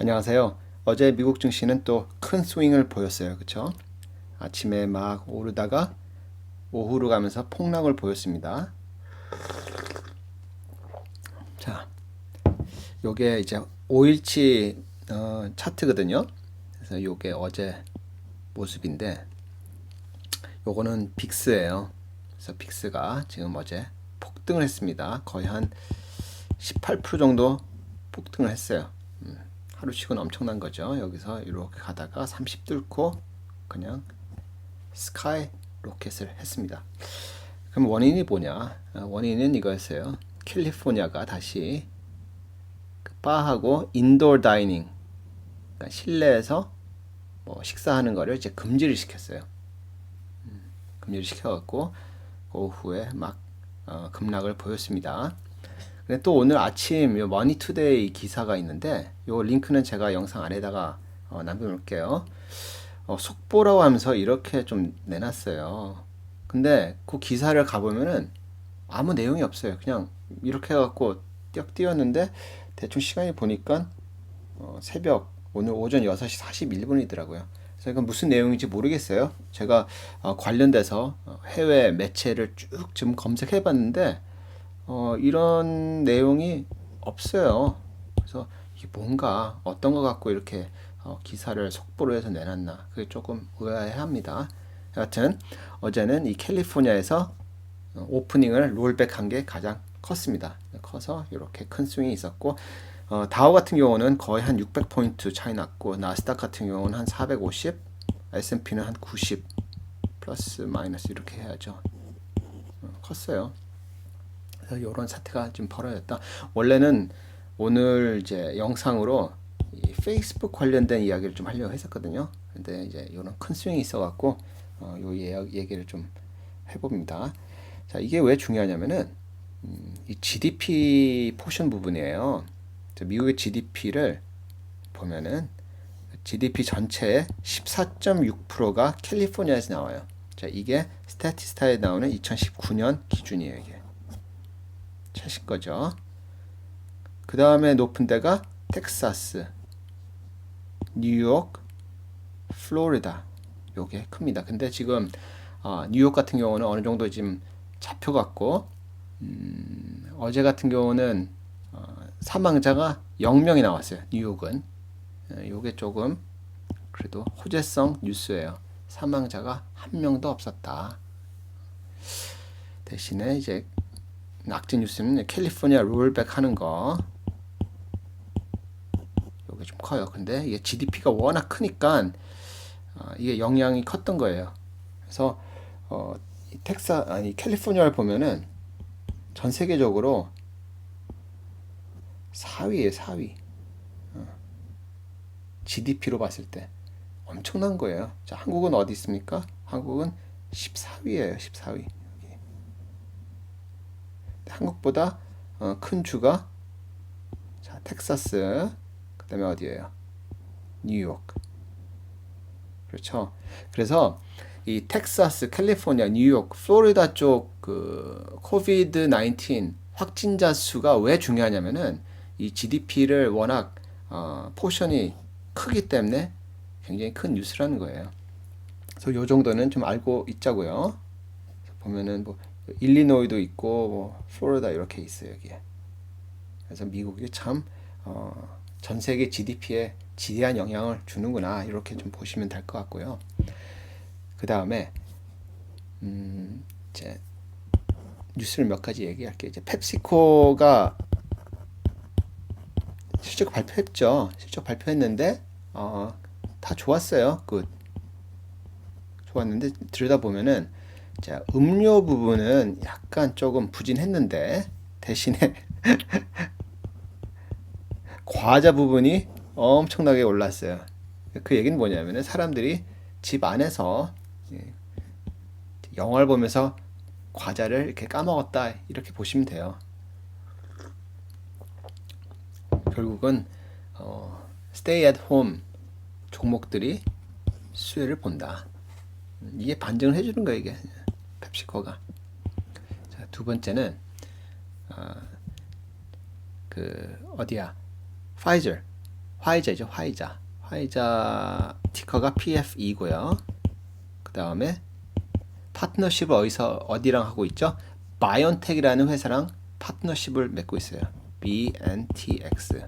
안녕하세요. 어제 미국 증시는 또 큰 스윙을 보였어요. 그쵸? 아침에 막 오르다가 오후로 가면서 폭락을 보였습니다. 자, 요게 이제 5일치 차트거든요. 그래서 요게 어제 모습인데 요거는 빅스예요. 그래서 빅스가 지금 어제 폭등을 했습니다. 거의 한 18% 정도 폭등을 했어요. 하루씩은 엄청난 거죠. 여기서 이렇게 가다가 30 뚫고 그냥 스카이 로켓을 했습니다. 그럼 원인이 뭐냐? 원인은 이거였어요. 캘리포니아가 다시 그 바하고 인도어 다이닝, 그러니까 실내에서 뭐 식사하는 거를 이제 금지를 시켰어요. 금지를 시켜갖고 그 오후에 막 급락을 보였습니다. 근데 또 오늘 아침 요 머니투데이 기사가 있는데 요 링크는 제가 영상 아래다가 남겨놓을게요. 속보라고 하면서 이렇게 좀 내놨어요. 근데 그 기사를 가보면은 아무 내용이 없어요. 그냥 이렇게 해갖고 띄엄 띄었는데 대충 시간이 보니까 새벽 오늘 오전 6시 41분이더라고요. 그래서 이건 무슨 내용인지 모르겠어요. 제가 관련돼서 해외 매체를 쭉 좀 검색해봤는데 이런 내용이 없어요. 그래서 이게 뭔가 어떤 거 갖고 이렇게 기사를 속보로 해서 내놨나 그게 조금 의아해합니다. 여하튼 어제는 이 캘리포니아에서 오프닝을 롤백한 게 가장 컸습니다. 커서 이렇게 큰 스윙이 있었고 다우 같은 경우는 거의 한 600포인트 차이 났고 나스닥 같은 경우는 한 450, S&P는 한 90 플러스 마이너스 이렇게 해야죠. 컸어요. 그래서 이런 사태가 좀 벌어졌다. 원래는 오늘 이제 영상으로 이 페이스북 관련된 이야기를 좀 하려고 했었거든요. 근데 이제 이런 큰 스윙이 있어갖고 요 얘기를 좀 해봅니다. 자, 이게 왜 중요하냐면은 이 GDP 포션 부분이에요. 미국의 GDP를 보면은 GDP 전체의 14.6%가 캘리포니아에서 나와요. 자, 이게 스태티스타에 나오는 2019년 기준이에요, 이게. 최신 거죠. 그 다음에 높은 데가 텍사스, 뉴욕, 플로리다. 요게 큽니다. 근데 지금 뉴욕 같은 경우는 어느 정도 지금 잡혀갔고 어제 같은 경우는 사망자가 0명이 나왔어요. 뉴욕은. 요게 조금 그래도 호재성 뉴스예요. 사망자가 한 명도 없었다. 대신에 이제 낙제 뉴스는 캘리포니아 롤백 하는 거 요게 좀 커요. 근데 이게 GDP가 워낙 크니까 이게 영향이 컸던 거예요. 그래서 캘리포니아를 보면은 전 세계적으로 4위에 4위. GDP로 봤을 때 엄청난 거예요. 자, 한국은 어디 있습니까? 한국은 14위예요. 14위. 한국보다 큰 주가 자, 텍사스. 그다음에 어디예요? 뉴욕. 그렇죠. 그래서 이 텍사스, 캘리포니아, 뉴욕, 플로리다 쪽 그 코비드 19 확진자 수가 왜 중요하냐면은 이 GDP를 워낙 포션이 크기 때문에 굉장히 큰 뉴스라는 거예요. 그래서 요 정도는 좀 알고 있자고요. 보면은 뭐 일리노이도 있고 뭐 플로리다 이렇게 있어요, 여기에. 그래서 미국이 참 전 세계 GDP에 지대한 영향을 주는구나 이렇게 좀 보시면 될 것 같고요. 그 다음에 이제 뉴스를 몇 가지 얘기할게요. 이제 펩시코가 실적 발표했죠. 실적 발표했는데 다 좋았어요. 굿. 좋았는데 들여다 보면은 자, 음료 부분은 약간 조금 부진했는데 대신에 과자 부분이 엄청나게 올랐어요. 그 얘기는 뭐냐면은 사람들이 집 안에서 영화를 보면서 과자를 이렇게 까먹었다 이렇게 보시면 돼요. 결국은 stay at home 종목들이 수혜를 본다. 이게 반증을 해주는 거예요, 이게 펩시코가. 자, 두 번째는 그 어디야? 파이저 화이자죠. 화이자 티커가 PFE고요. 그 다음에 파트너십을 어디랑 하고 있죠? 바이온텍이라는 회사랑 파트너십을 맺고 있어요. BNTX.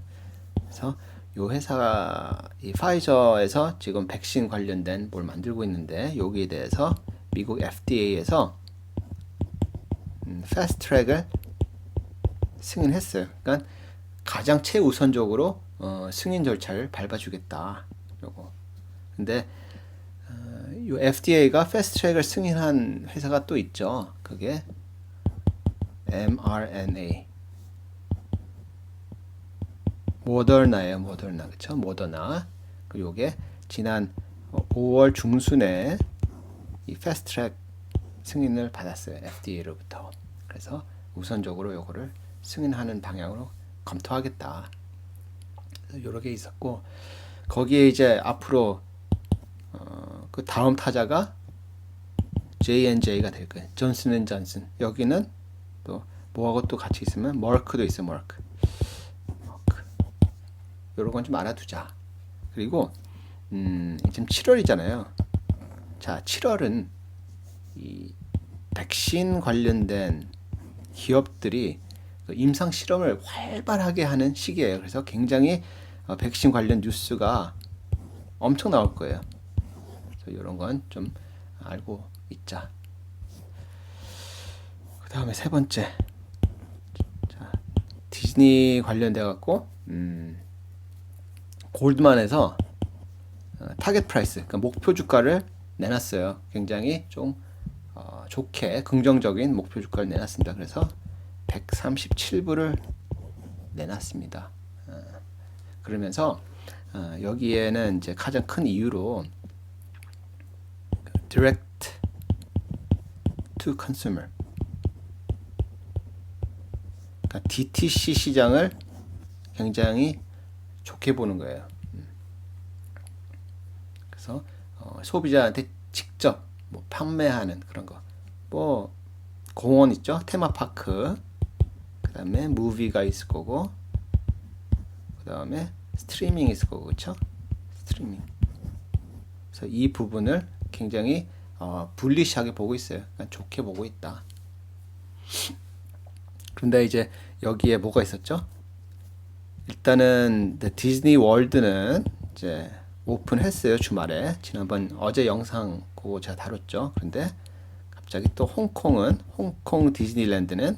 그래서 이 회사가 이 파이저에서 지금 백신 관련된 뭘 만들고 있는데 여기에 대해서 미국 FDA에서 패스트 트랙을 승인했어요. 그러니까 가장 최우선적으로 승인 절차를 밟아주겠다. 요거. 근데 이 FDA가 패스트 트랙을 승인한 회사가 또 있죠. 그게 mRNA 모더나예요. 모더나. 그쵸? 모더나. 요게 지난 5월 중순에 이 패스트 트랙 승인을 받았어요. FDA로부터. 그래서 우선적으로 요거를 승인하는 방향으로 검토하겠다. 여러 개 있었고 거기에 이제 앞으로 그 다음 타자가 J&J가 될 거예요. 존슨앤존슨. 여기는 또 뭐하고 또 같이 있으면 머크도 있어. 머크. 이런 건 좀 알아두자. 그리고 지금 7월이잖아요. 자, 7월은 이 백신 관련된 기업들이 임상 실험을 활발하게 하는 시기예요. 그래서 굉장히 백신 관련 뉴스가 엄청 나올 거예요. 그래서 이런 건 좀 알고 있자. 그 다음에 세 번째, 자, 디즈니 관련돼 갖고 골드만에서 타겟 프라이스, 그러니까 목표 주가를 내놨어요. 굉장히 좀 좋게 긍정적인 목표 주가를 내놨습니다. 그래서 137불을 내놨습니다. 그러면서 여기에는 이제 가장 큰 이유로 Direct to Consumer, 그러니까 DTC 시장을 굉장히 좋게 보는 거예요. 그래서 소비자한테 직접 뭐 판매하는 그런 거, 뭐 공원 있죠, 테마파크, 그 다음에 무비가 있을 거고, 그 다음에 스트리밍 있을 거고, 그렇죠? 스트리밍. 그래서 이 부분을 굉장히 불리시하게 보고 있어요. 그러니까 좋게 보고 있다. 그런데 이제 여기에 뭐가 있었죠? 일단은 디즈니 월드는 이제 오픈했어요. 주말에. 지난번 어제 영상 그거 제가 다뤘죠. 그런데 갑자기 또 홍콩 디즈니랜드는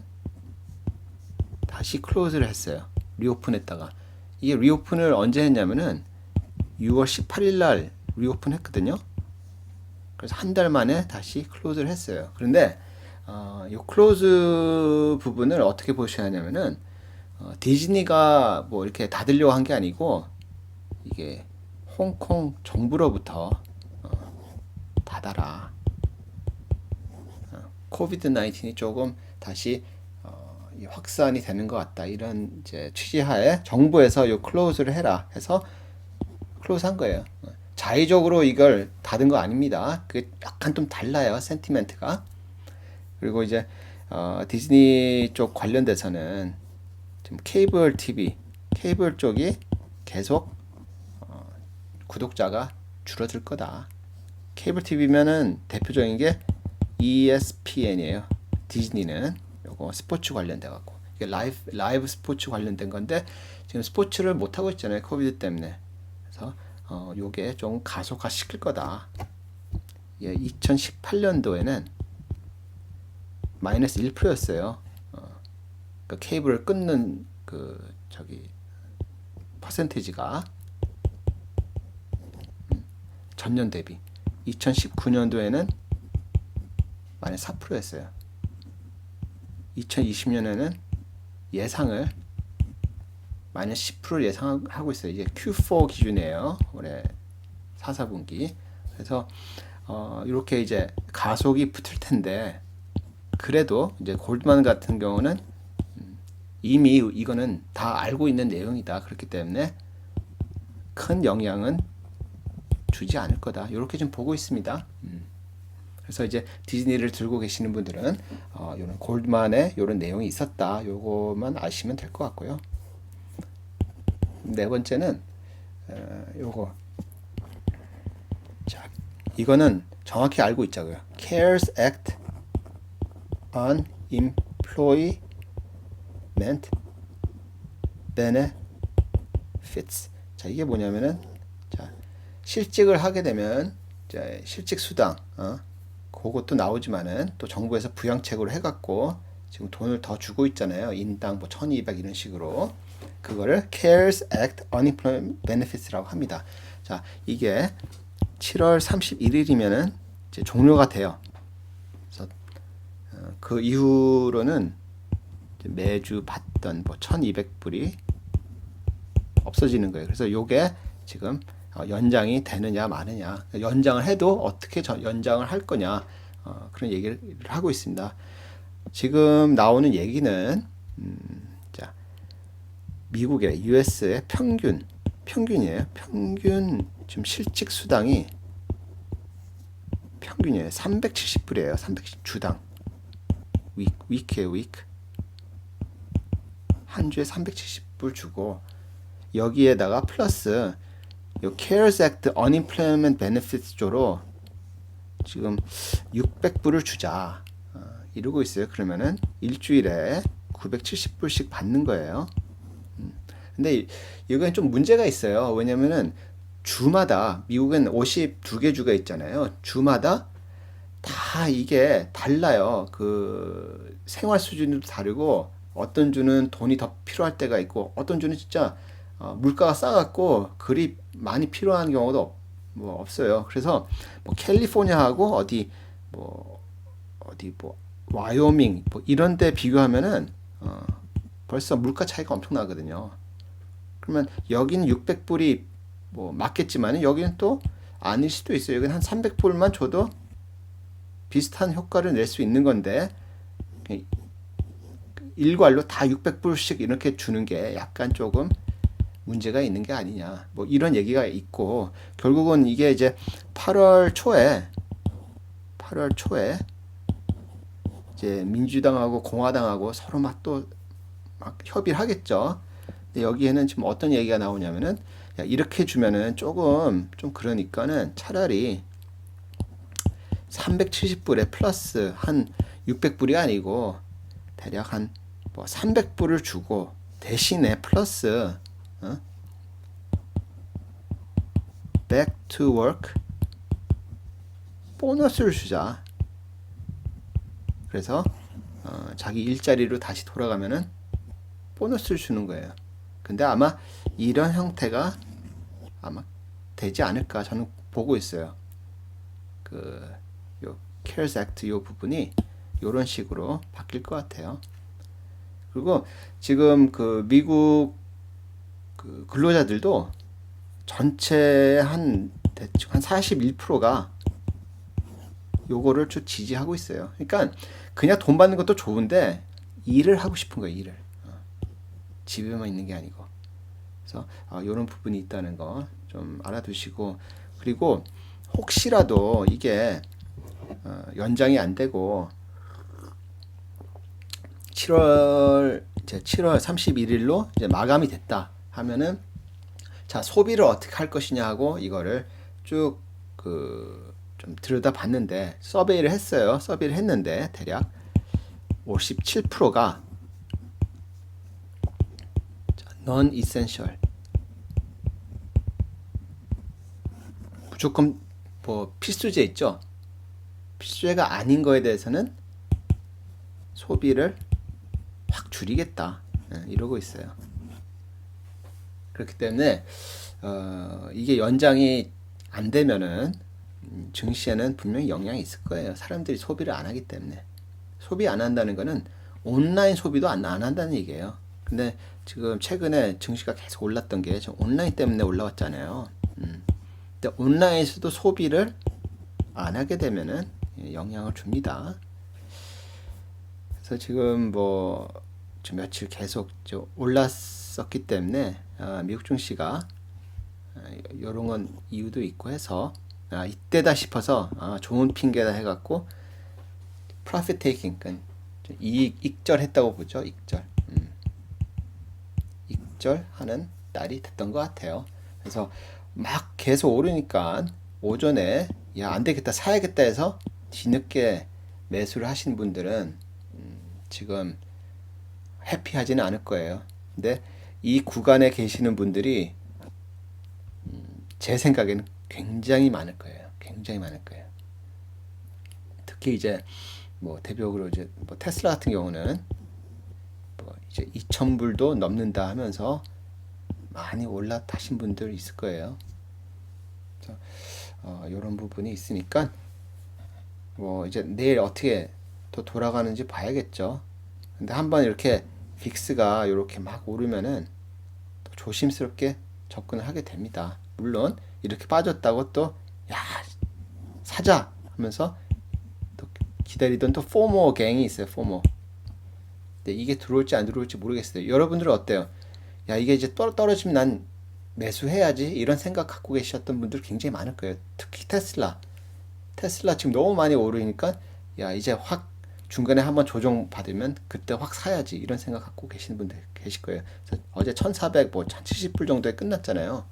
다시 클로즈를 했어요. 리오픈했다가. 이게 리오픈을 언제 했냐면은 6월 18일 날 리오픈 했거든요. 그래서 한 달 만에 다시 클로즈를 했어요. 그런데 이 클로즈 부분을 어떻게 보셔야 하냐면은 디즈니가 뭐 이렇게 닫으려고 한 게 아니고 이게 홍콩 정부로부터 닫아라. 코비드 19이 조금 다시 확산이 되는 것 같다. 이런 이제 취지하에 정부에서 요 클로즈를 해라 해서 클로즈한 거예요. 자의적으로 이걸 닫은 거 아닙니다. 그게 약간 좀 달라요. 센티멘트가. 그리고 이제 디즈니 쪽 관련돼서는 지금 케이블 TV, 케이블 쪽이 계속 구독자가 줄어들 거다. 케이블 TV면은 대표적인 게 ESPN이에요. 디즈니는 요거 스포츠 관련돼 갖고 이게 라이브 스포츠 관련된 건데 지금 스포츠를 못 하고 있잖아요. 코비드 때문에. 그래서 요게 좀 가속화 시킬 거다. 예, 2018년도에는 마이너스 1%였어요. 그 케이블을 끊는 그 저기 퍼센테이지가 전년 대비 2019년도에는 마이너스 4%였어요. 2020년에는 예상을 마이너스 10% 예상하고 있어요. 이제 Q4 기준이에요. 올해 4분기. 그래서 이렇게 이제 가속이 붙을 텐데 그래도 이제 골드만 같은 경우는 이미 이거는 다 알고 있는 내용이다. 그렇기 때문에 큰 영향은 주지 않을 거다. 이렇게 좀 보고 있습니다. 그래서 이제 디즈니를 들고 계시는 분들은 이런 골드만에 이런 내용이 있었다. 요것만 아시면 될 것 같고요. 네 번째는 요거 자 이거는 정확히 알고 있자고요. CARES Act on Employment Benefits. 자 이게 뭐냐면은 자 실직을 하게 되면 자, 실직 수당 그것도 나오지만은 또 정부에서 부양책으로 해갖고 지금 돈을 더 주고 있잖아요. 인당 뭐 1200 이런 식으로 그거를 CARES Act Unemployment Benefits라고 합니다. 자 이게 7월 31일이면은 이제 종료가 돼요. 그래서 그 이후로는 매주 받던 뭐 1200불이 없어지는 거예요. 그래서 요게 지금 연장이 되느냐 마느냐, 연장을 해도 어떻게 연장을 할 거냐 그런 얘기를 하고 있습니다. 지금 나오는 얘기는 자 미국의 US의 평균이에요. 평균 지금 실직 수당이 평균이에요. 370불이에요. 370 주당 위크에요. 위크 한 주에 370불 주고 여기에다가 플러스 요 CARES Act Unemployment Benefits 조로 지금 600불을 주자 이러고 있어요. 그러면은 일주일에 970불씩 받는 거예요. 근데 이건 좀 문제가 있어요. 왜냐면은 주마다 미국은 52개 주가 있잖아요. 주마다 다 이게 달라요. 그 생활 수준도 다르고 어떤 주는 돈이 더 필요할 때가 있고 어떤 주는 진짜 물가가 싸갖고 그리 많이 필요한 경우도 뭐 없어요. 그래서 뭐 캘리포니아하고 뭐 와이오밍 뭐 이런 데 비교하면은 벌써 물가 차이가 엄청나거든요. 그러면 여기는 600불이 뭐 맞겠지만 여기는 또 아닐 수도 있어요. 여기는 한 300불만 줘도 비슷한 효과를 낼 수 있는 건데 일괄로 다 600불씩 이렇게 주는 게 약간 조금 문제가 있는 게 아니냐 뭐 이런 얘기가 있고 결국은 이게 이제 8월 초에 이제 민주당하고 공화당하고 서로 막 협의를 하겠죠. 근데 여기에는 지금 어떤 얘기가 나오냐면은 야, 이렇게 주면은 조금 좀 그러니까는 차라리 370불에 플러스 한 600불이 아니고 대략 한 뭐 300불을 주고 대신에 플러스 back to work 보너스를 주자. 그래서 자기 일자리로 다시 돌아가면은 보너스를 주는 거예요. 근데 아마 이런 형태가 아마 되지 않을까 저는 보고 있어요. 요 CARES Act 요 부분이 요런 식으로 바뀔 것 같아요. 그리고 지금 그 미국 그 근로자들도 전체 대충 한 41%가 요거를 좀 지지하고 있어요. 그러니까 그냥 돈 받는 것도 좋은데 일을 하고 싶은 거예요. 일을 집에만 있는 게 아니고. 그래서 이런 부분이 있다는 거 좀 알아두시고 그리고 혹시라도 이게 연장이 안 되고 7월 31일로 이제 마감이 됐다 하면은 자 소비를 어떻게 할 것이냐 하고 이거를 쭉 좀 들여다 봤는데 서베이를 했는데 대략 57%가 non-essential 무조건 뭐 필수제 있죠. 필수제가 아닌 거에 대해서는 소비를 확 줄이겠다 이러고 있어요. 그렇기 때문에 이게 연장이 안 되면은 증시에는 분명히 영향이 있을 거예요. 사람들이 소비를 안 하기 때문에. 소비 안 한다는 거는 온라인 소비도 안 한다는 얘기예요. 근데 지금 최근에 증시가 계속 올랐던 게 온라인 때문에 올라왔잖아요. 근데 온라인에서도 소비를 안 하게 되면은 영향을 줍니다. 그래서 지금 뭐 며칠 계속 올랐었기 때문에 미국 증시가 이런 건 이유도 있고 해서 이때다 싶어서 좋은 핑계다 해갖고 profit taking 그러니까 익절했다고 보죠. 익절하는 날이 됐던 것 같아요. 그래서 막 계속 오르니까 오전에 야, 안 되겠다, 사야겠다 해서 뒤늦게 매수를 하신 분들은 지금 해피하지는 않을 거예요. 근데 이 구간에 계시는 분들이 제 생각에는 굉장히 많을 거예요. 굉장히 많을 거예요. 특히 이제 뭐 대표적으로 이제 뭐 테슬라 같은 경우는 뭐 이제 2,000불도 넘는다 하면서 많이 올라타신 분들 있을 거예요. 그래서 이런 부분이 있으니까 뭐 이제 내일 어떻게 또 돌아가는지 봐야겠죠. 근데 한번 이렇게 빅스가 이렇게 막 오르면은 또 조심스럽게 접근을 하게 됩니다. 물론 이렇게 빠졌다고 또 야, 사자 하면서 또 기다리던 또 포모 갱이 있어요. 포모. 근데 이게 들어올지 안 들어올지 모르겠어요. 여러분들은 어때요? 야, 이게 이제 떨어지면 난 매수해야지 이런 생각 갖고 계셨던 분들 굉장히 많을 거예요. 특히 테슬라 지금 너무 많이 오르니까 야, 이제 확 중간에 한번 조정 받으면 그때 확 사야지 이런 생각 갖고 계시는 분들 계실 거예요. 그래서 어제 1,400, 뭐 1,070불 정도에 끝났잖아요.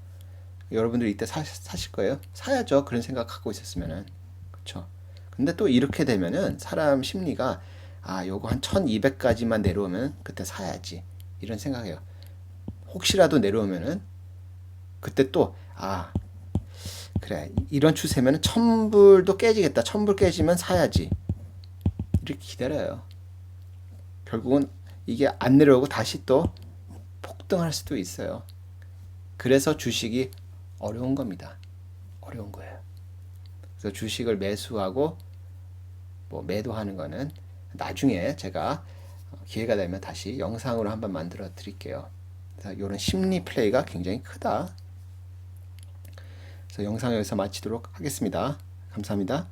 여러분들 이때 사실 거예요? 사야죠. 그런 생각 갖고 있었으면은. 그쵸? 근데 또 이렇게 되면은 사람 심리가 아, 요거 한 1,200까지만 내려오면 그때 사야지. 이런 생각해요. 혹시라도 내려오면은 그때 또 아, 그래. 이런 추세면은 1,000불도 깨지겠다. 1,000불 깨지면 사야지. 이렇게 기다려요. 결국은 이게 안 내려오고 다시 또 폭등할 수도 있어요. 그래서 주식이 어려운 겁니다. 어려운 거예요. 그래서 주식을 매수하고 뭐 매도하는 거는 나중에 제가 기회가 되면 다시 영상으로 한번 만들어 드릴게요. 그래서 이런 심리 플레이가 굉장히 크다. 그래서 영상 여기서 마치도록 하겠습니다. 감사합니다.